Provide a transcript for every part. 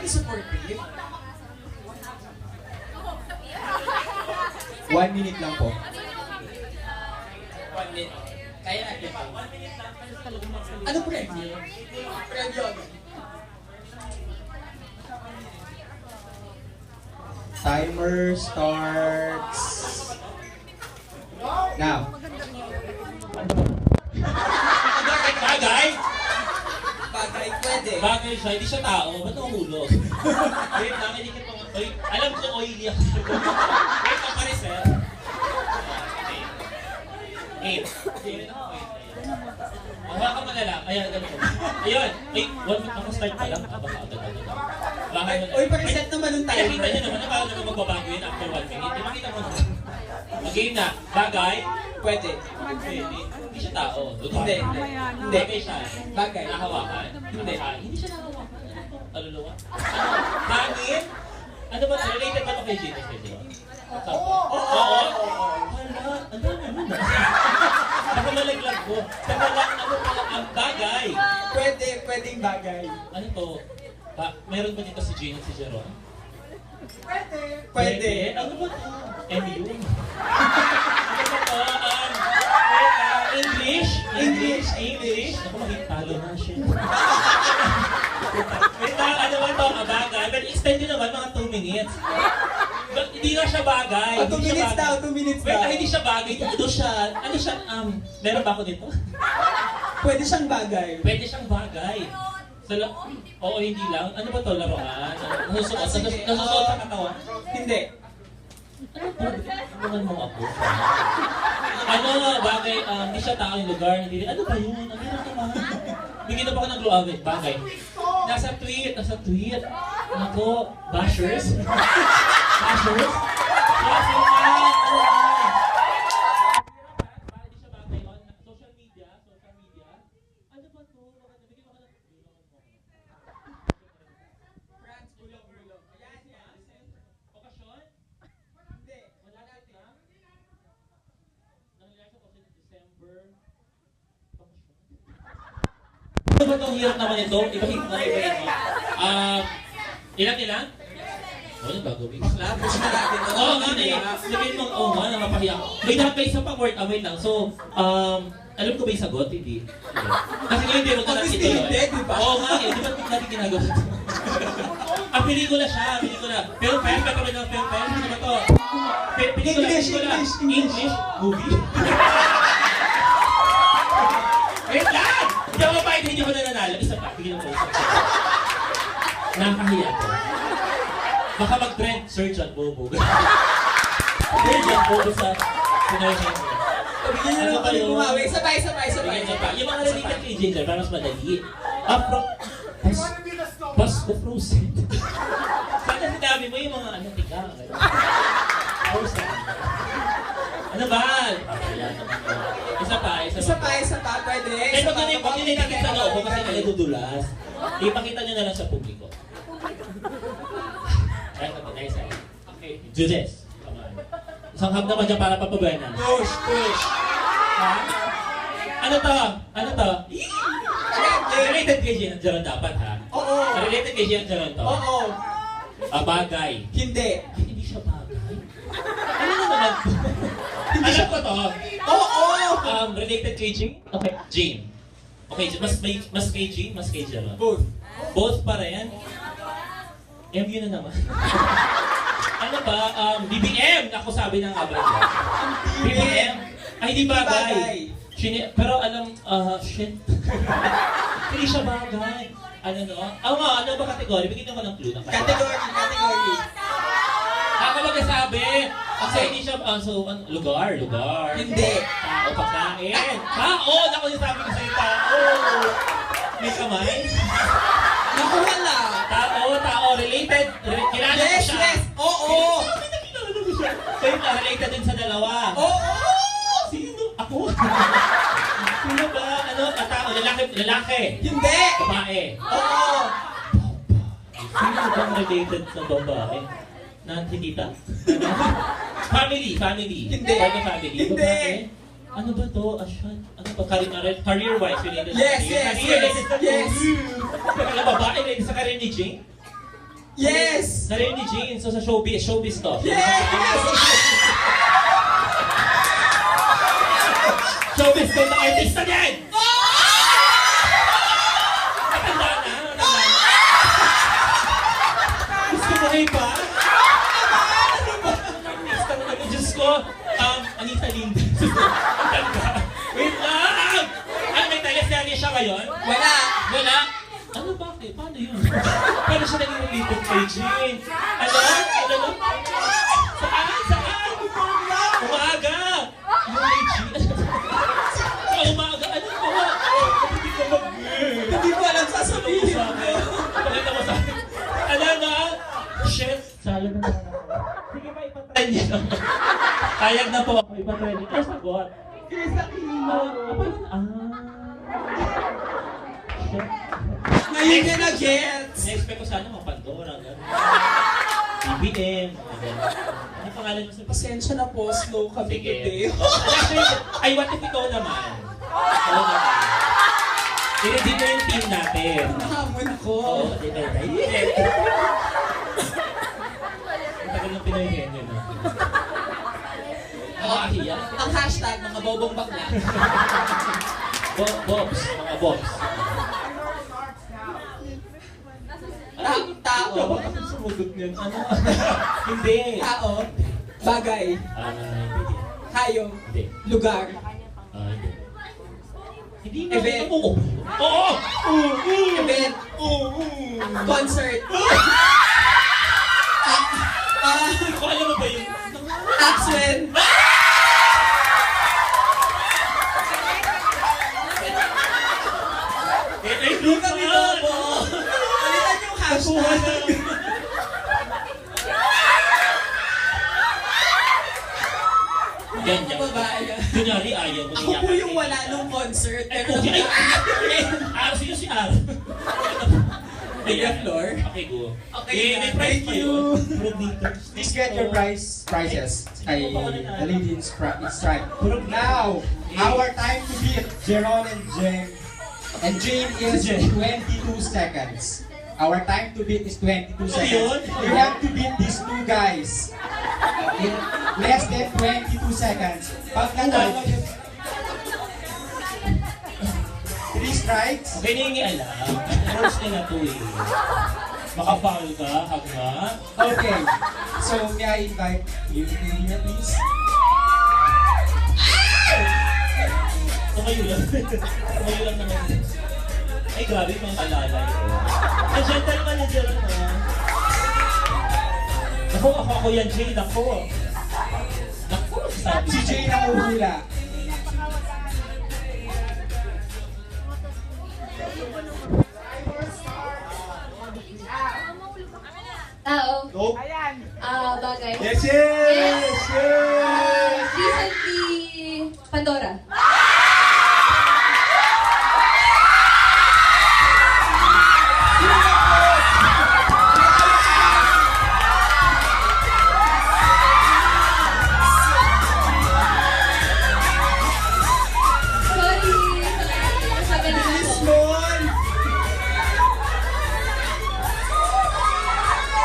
ka supportive? 1 minute lang po. 1 minute. Kaya natin pa. 1 minute lang. Ano preview? Preview agad. Timer starts now. Bagay? Bagay, pwede. Bagay siya, hindi siya tao. Ba't nahulog? Wait lang, hindi ka pa... Oy, alam ko oily ako. Wait lang pa rin, sir. 8. Hawa ka malala. Ayan, ganito. Ayun. Ay, 1 minute ako start pa lang. Baka agad-agad. Bakit mo na? Uy, pag-reset naman yung Kaya timer. kita nyo naman na parang naman magbabago yun after 1 minute. Di makita mo na. Mag-game na. Bagay? Pwede. Pwede. Hindi siya tao. Hindi. Hindi. Bagay siya. Bagay. Nakahawakan. Hindi. Hindi siya nakahawakan. Aluluwa. Hangin? Ano ba? Related ba ito kay Gina? Oo. Hala. Ano na? Baka malaglag ko. Saka lang ano pala ang bagay. Pwedeng bagay. Ano to? Meron ba dito si Gina at si Jeron? Pwede. Ano ba to? MU? Ano ba to? English? Ako makitalo na siya. Wait lang, ano ba ito? Bagay. But extend din naman mga 2 minutes. But hindi na siya bagay. 2 minutes daw, 2 minutes Wait, daw. hindi siya bagay. Ano siya, meron ba ako dito? Pwede siyang bagay. Pwede siyang bagay. Oo, hindi lang. Ano ba to? Laruan? Nasusuot? Nasusuot sa katawan? Hindi. Ano mo ako? Ano, bagay, hindi siya tao yung lugar. Ano ba yun? Ano yun naman? Bigyan na pa ako ng glue agad. Bagay. Nasa tweet. Nako, bashers? Bashers? Yes, yun ka! Hindi siya bagay on social media. Ano ba to? Bigyan mo ka ng... France, bulong. Yes, yes. Okasyon? Hindi. Wala natin ha? Nangyayari sa kasi December. Okasyon? Ano ba itong hirap naman ito? Ipakita na ilan? Ano yung gagawin? Push na natin. Oo nga eh. Sabihin mo, oo nga, namapahiya. May dapat pa isa pang word, wait lang. So, alam ko ba yung sagot? Hindi. Kasi kung hindi, wag ka lang Obviously, ituloy. hindi, di ba? Oo nga eh. Di ba natin ginagawa ito? Pelikula siya. Pero film ba kami ng film? Ano ba to? Pelikula. English movie? Wait lang! Hindi ako mapahit, hindi ako nananalo. Isa pa, bigyan mo isa. Nakakahiya ko. Baka mag-trend, Surgeon Bobo. Surgeon Bobo sa Pinoy. Bigyan nyo naman kami bumawi. Sabay. Yung mga related kay Ginger, para mas madali. Pasko Frozen. Sana sinabi mo yung mga ano, tika. Frozen. Ano ba? Isa pa. Pwede. Isa pa. Pag ninikit sa loob ko kasi nagdudulas, ipakita nyo na lang sa publiko. Okay. Judes. Come on. Isang hug naman dyan para papabayan na. Push. Ha? Ano to? Related kay Jeron dapat ha? Oo. Related kay Jeron to? Oo. Bagay. Hindi. Ay, hindi siya bagay. Ano naman to? Alam ko to. Oo. Related kay Jean? Okay. Jean. Okay, mas kay Jean, mas kay Jeron. Both. Both pa rin? MU na naman. Ano ba? BBM! Ako sabi ng abad ko. BBM? Ay, hindi bagay. Pero alam, shit. Hindi siya bagay. Ano ano ba kategory? Bigyan ko ng clue. Category. Ako magkasabi. Kasi hindi siya, lugar. Hindi. Tao, pagkain. Tao! Naku, yung sabi ko sa'yo, tao. May kamay. Naku, wala. Tao, related. Kilala ko siya. Yes. Oo. Kilala ko siya. Sa'yo na, related din sa dalawa. Oo. Sino? Ako? Sino ba? Tao, lalaki. Hindi. Babae. Oo. Sino bang related sa babae? Hindi ta? Family. Hindi. Part of family. Hindi. Babae. Ano ba to? Ano ba? Career-wise related sa Yes. career. Career related sa Yes. Teka lang, babae related sa career ni Jane? Yes! Narinig ni Jean, so sa showbiz to. Yes! Showbiz to na artista din! Matanda na. Gusto mo rin pa? Artista na ako, Diyos ko. Anita Linda. Wait lang! Ano, may teleserye siya ngayon? Wala! Wala? Ano, bakit? Paano yun? Paano siya naging related kay Jean? Ano? Saan? Umaga! Yung kay Jean? Umaga? Ano yung hindi ko Hindi ko alam sasabihin mo. Pakita mo sa akin. Alam na? Shit! Sala na naman ako. Sige pa, ipatry niyo. Payag na po ako, ipatry niyo. Ano sagot? Chris Aquino. Shit. Ngayon ka na-gets. Na-expect ko sana mga Pandora, gano'n. BBM, gano'n. Ano pangalan mo sa Pasensya na po, slow kami Sige. today. Actually, I want if ikaw naman. Ikaw naman. I-ready mo yung team natin. Nahamon ako. Oo, di ba? Ang tagal ng Pinoy henyo, no? Nakakahiya. Ang hashtag, mga bobong bakla. Bobs, mga bobs. Tao. Bakit sumugot niyan? Ano? Hindi. Tao. Bagay. Hindi. Hayop. Hindi. Lugar. Hindi. Hindi na. Event. Oo! Oo! Event. Concert. Kung alam mo ba yun? Axwen. Hindi kami bobo. Palitan yung hashtag. Ganyan. Babae. Kunyari, ayaw mo. Ako po yung wala nung concert. Ay, Pero okay. Sino si Ar? Mega floor. Okay, go. Okay, may prize thank pa you. yun. Purog dito. Please get your prizes kay the lady in stripe. Now, our time to beat Jeron and Jane. And Jane is 22 seconds. Our time to beat is 22 seconds. You have to beat these two guys in less than 22 seconds. Pag natalo yung 3 strikes, Okay na yung alam. Rules na na to eh. Maka-foul ka, hagma. okay. So, may I invite you to Nina, please? Tumayo lang. Tumayo lang naman. Ay, grabe mga alalay. Ang gentleman na dyan, ha? Ako yan, Jane. Ako, sabi. Si Jane ang uhula. Tao. Nope. Bagay. Yes, yes! Yes! Recently, Pandora. Sorry. Magaling ako. Small.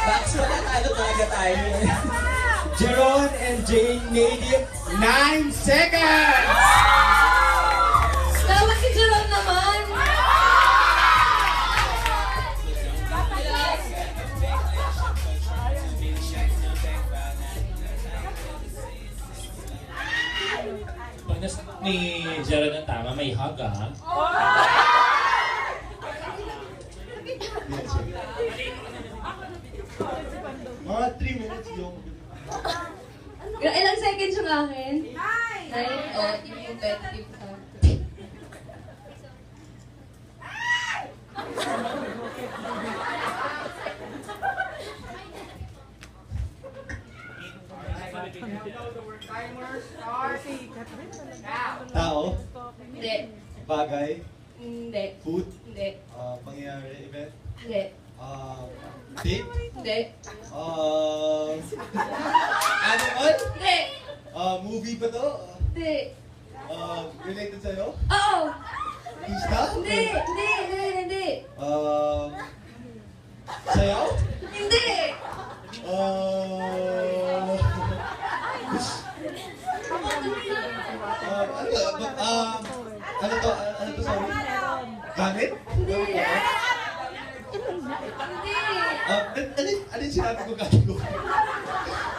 Bax, wala talo talaga tayo. Jeron and Jane made it 9 seconds! Dapat si Jerome naman. Pag ni Gerald ang tama, may hug, ha? Mga 3 minutes yung... Ilang seconds yung akin? 9. Oh, yung bet. Tao, Hindi. bagay, Hindi. food, Hindi. pangyayari, event, Hindi. date, Hindi. animal, Hindi. movie ba to? Hindi. Related sa'yo? Oo. Pista? Hindi. Hindi. Hindi. Hindi. Sayaw? Hindi. sorry. Gamit? Hindi. Alin sinabi ko gago?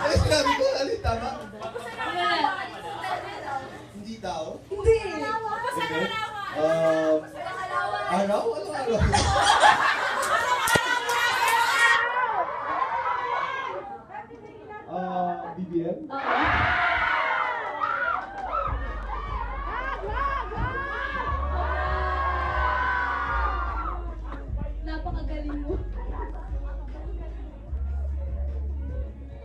Alin sinabi ko? Alin tama? Wala. Hindi daw? Hindi. Okay. Araw? Anong araw?